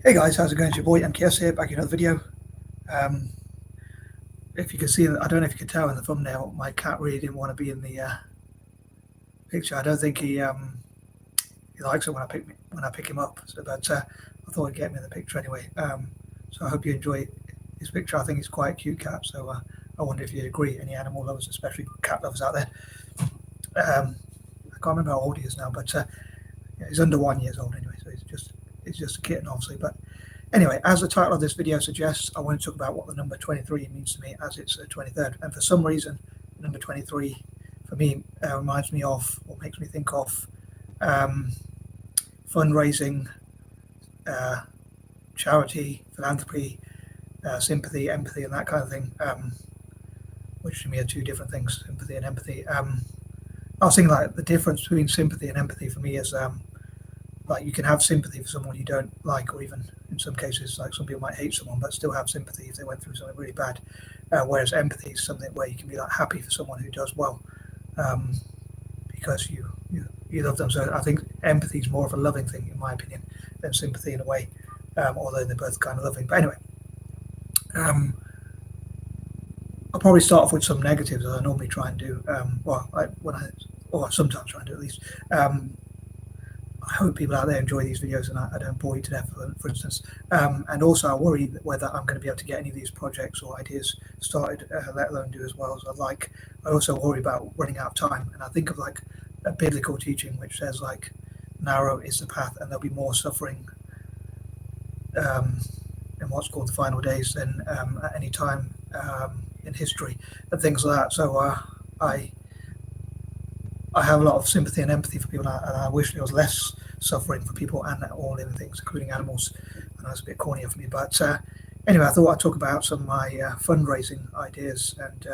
Hey guys, how's it going? It's your boy M.K.S here, back in another video. Um, if you can see, I don't know if you can tell in the thumbnail, my cat really didn't want to be in the picture. I don't think he likes it when I pick him up. So, but I thought I'd get him in the picture anyway. So I hope you enjoy his picture. I think he's quite a cute cat. So I wonder if you agree, any animal lovers, especially cat lovers out there. I can't remember how old he is now, but yeah, he's under 1 year old anyway. So he's just a kitten, obviously, but. Anyway, as the title of this video suggests, I want to talk about what the number 23 means to me, as it's the 23rd. And for some reason, number 23 for me reminds me of, or makes me think of, fundraising, charity, philanthropy, sympathy, empathy, and that kind of thing, which to me are two different things, sympathy and empathy. I was thinking like the difference between sympathy and empathy for me is like you can have sympathy for someone you don't like, or even in some cases, like some people might hate someone, but still have sympathy if they went through something really bad. Whereas empathy is something where you can be like happy for someone who does well, because you love them. So I think empathy is more of a loving thing, in my opinion, than sympathy in a way. Although they're both kind of loving. But anyway, I'll probably start off with some negatives, as I normally try and do. Or sometimes try and do at least. I hope people out there enjoy these videos and I don't bore you to death, for instance. And also I worry whether I'm going to be able to get any of these projects or ideas started, let alone do as well as I'd like. I also worry about running out of time. And I think of like a biblical teaching which says like narrow is the path and there'll be more suffering in what's called the final days than at any time in history and things like that. So I have a lot of sympathy and empathy for people, and I wish there was less suffering for people and all living things, including animals. And that's a bit corny of me, but anyway, I thought I'd talk about some of my fundraising ideas. And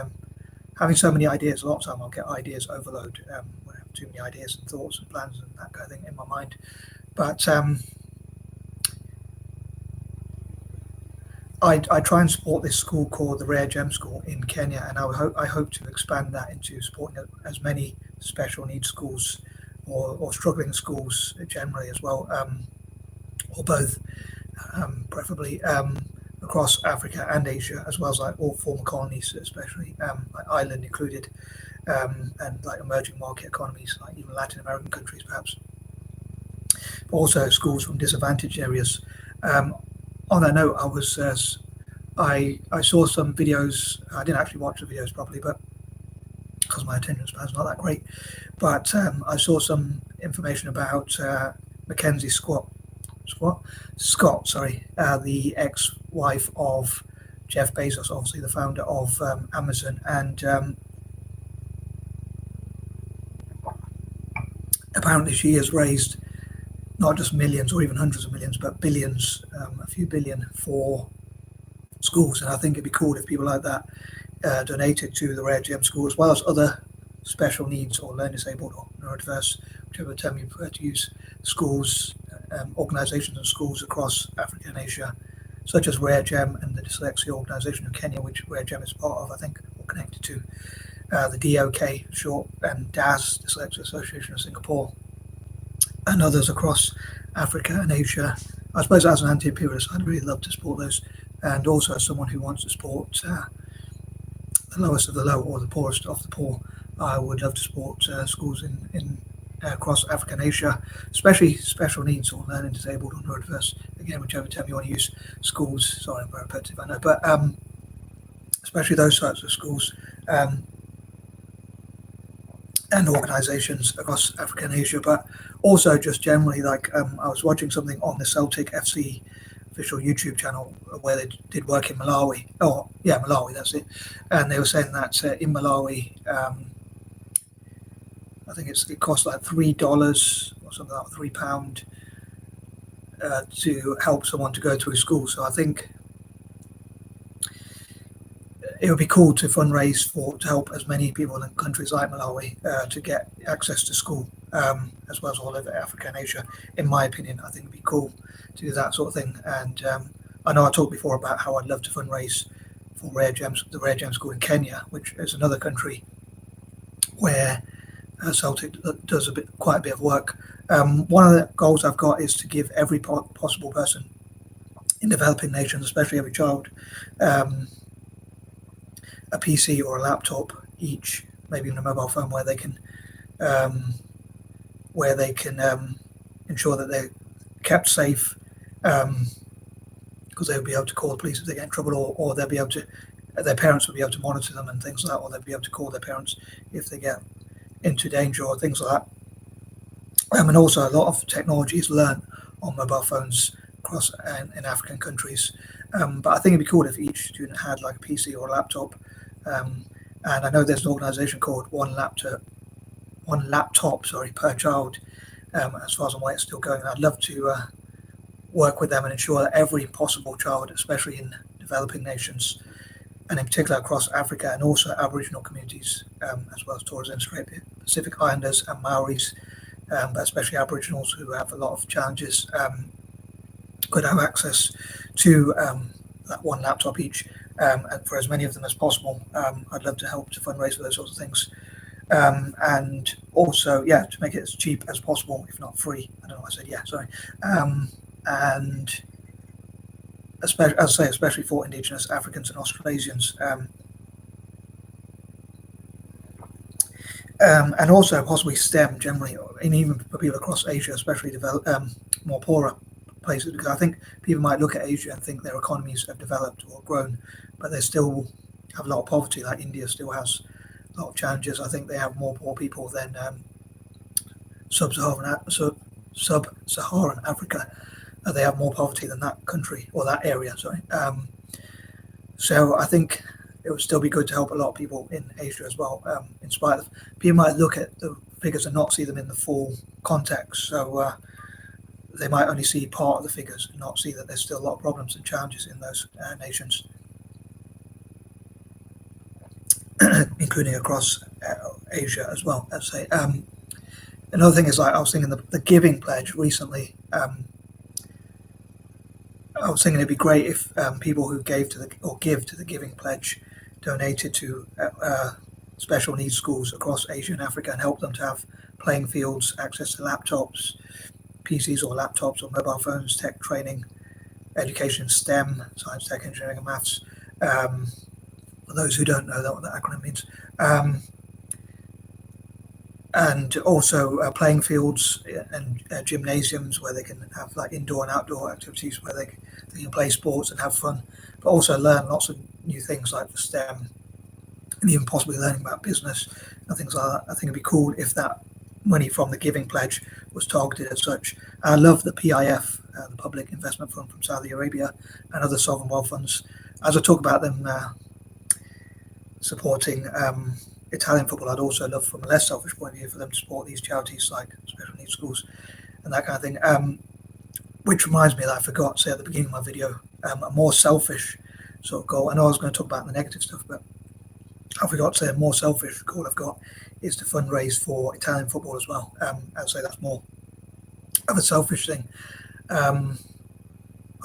having so many ideas, a lot of the time I'll get ideas overload when I have too many ideas and thoughts and plans and that kind of thing in my mind. But I try and support this school called the Rare Gem School in Kenya, and I hope to expand that into supporting as many special needs schools or struggling schools generally as well, or both, preferably across Africa and Asia, as well as like all former colonies, especially like Ireland included, and like emerging market economies, like even Latin American countries perhaps, but also schools from disadvantaged areas. On that note, I saw some videos. I didn't actually watch the videos properly, but because my attention span's not that great. But I saw some information about Mackenzie Scott, the ex-wife of Jeff Bezos, obviously the founder of Amazon, and apparently she has raised not just millions or even hundreds of millions, but billions, a few billion for schools. And I think it'd be cool if people like that donated to the Rare Gem School, as well as other special needs or learning disabled or neurodiverse, whichever term you prefer to use, schools, organisations and schools across Africa and Asia, such as Rare Gem and the Dyslexia Organisation in Kenya, which Rare Gem is part of, I think, or connected to, the DOK short, and DAS, Dyslexia Association of Singapore, and others across Africa and Asia. I suppose as an anti-imperialist, I'd really love to support those, and also as someone who wants to support the lowest of the low or the poorest of the poor, I would love to support schools in across Africa and Asia, especially special needs or learning disabled or neurodiverse. Again, whichever term you want to use, schools. Sorry, I'm very repetitive, I know, but especially those types of schools. And organisations across Africa and Asia, but also just generally, like I was watching something on the Celtic FC official YouTube channel where they did work in Malawi. Oh, yeah, Malawi, that's it. And they were saying that in Malawi, I think it costs like $3 or something like £3 to help someone to go through school. So I think it would be cool to fundraise to help as many people in countries like Malawi to get access to school, as well as all over Africa and Asia. In my opinion, I think it'd be cool to do that sort of thing. And I know I talked before about how I'd love to fundraise for the Rare Gem School in Kenya, which is another country where Celtic does quite a bit of work. One of the goals I've got is to give every possible person in developing nations, especially every child, a PC or a laptop each, maybe even a mobile phone where they can ensure that they're kept safe, because they'll be able to call the police if they get in trouble, or they'll be able to, their parents will be able to monitor them and things like that, or they'll be able to call their parents if they get into danger or things like that. And also a lot of technology is learned on mobile phones across in African countries. But I think it'd be cool if each student had like a PC or a laptop. And I know there's an organisation called one laptop per child. As far as I'm aware, it's still going. I'd love to work with them and ensure that every possible child, especially in developing nations, and in particular across Africa and also Aboriginal communities, as well as Torres Strait Pacific Islanders and Maoris, but especially Aboriginals who have a lot of challenges, could have access to that one laptop each, and for as many of them as possible. I'd love to help to fundraise for those sorts of things, and also, yeah, to make it as cheap as possible, if not free. I don't know why I said yeah, sorry. And especially, as I say, especially for Indigenous Africans and Australasians. And also possibly STEM generally, and even for people across Asia, especially more poorer places, because I think people might look at Asia and think their economies have developed or grown, but they still have a lot of poverty. Like India still has a lot of challenges. I think they have more poor people than sub-Saharan Africa. They have more poverty than that country or that area. Sorry. So I think it would still be good to help a lot of people in Asia as well. In spite of people might look at the figures and not see them in the full context. So they might only see part of the figures and not see that there's still a lot of problems and challenges in those nations, including across Asia as well. As I say, another thing is, like, I was thinking the giving pledge recently. I was thinking it'd be great if people who give to the giving pledge donated to special needs schools across Asia and Africa and help them to have playing fields, access to laptops, PCs or laptops or mobile phones, tech training, education, STEM, science, tech, engineering, and maths. For those who don't know what that acronym means. And also playing fields and gymnasiums where they can have like indoor and outdoor activities where they can play sports and have fun, but also learn lots of new things like the STEM, and even possibly learning about business and things like that. I think it'd be cool if that money from the Giving Pledge was targeted as such. I love the PIF, the Public Investment Fund from Saudi Arabia, and other sovereign wealth funds. As I talk about them supporting Italian football, I'd also love, from a less selfish point of view, for them to support these charities like special needs schools and that kind of thing. Which reminds me that I forgot to say at the beginning of my video, a more selfish sort of goal. I know I was going to talk about the negative stuff, but I forgot to say a more selfish goal I've got is to fundraise for Italian football as well. I'd say that's more of a selfish thing. I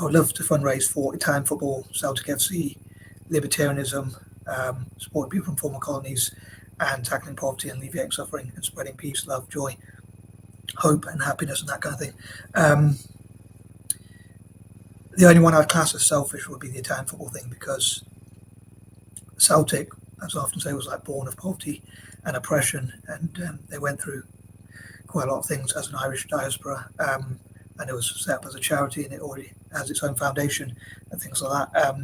would love to fundraise for Italian football, Celtic FC, libertarianism, supporting people from former colonies, and tackling poverty and alleviating suffering and spreading peace, love, joy, hope, and happiness, and that kind of thing. The only one I'd class as selfish would be the Italian football thing, because Celtic, as I often say, was like born of poverty and oppression, and they went through quite a lot of things as an Irish diaspora, and it was set up as a charity, and it already has its own foundation and things like that.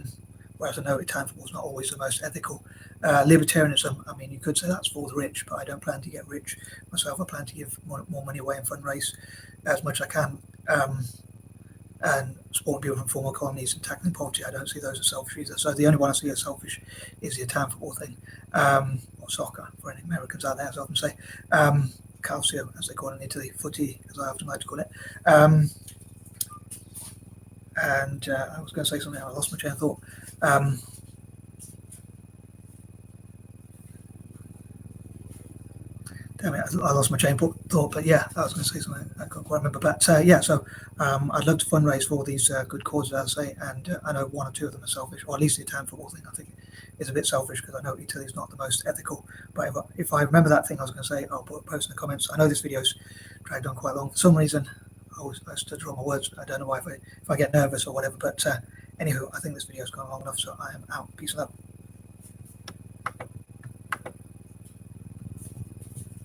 Whereas I know Italian football is not always the most ethical. Libertarianism, I mean, you could say that's for the rich, but I don't plan to get rich myself. I plan to give more money away and fundraise as much as I can, and supporting people from former colonies and tackling poverty. I don't see those as selfish either. So the only one I see as selfish is the Italian football thing, or soccer for any Americans out there, as I often say. Calcio, as they call it in Italy, footy, as I often like to call it. And I was going to say something, I lost my train of thought. Damn it, I lost my chain of thought, but yeah, I was going to say something, I can't quite remember. But yeah, so I'd love to fundraise for all these good causes, as I say, and I know one or two of them are selfish, or at least the Italian football thing, I think, is a bit selfish, because I know Italy is not the most ethical. But if I remember that thing I was going to say, I'll post in the comments. I know this video's dragged on quite long. For some reason, I stood on my words. I don't know why if I get nervous or whatever. But anywho, I think this video has gone long enough, so I am out. Peace and love.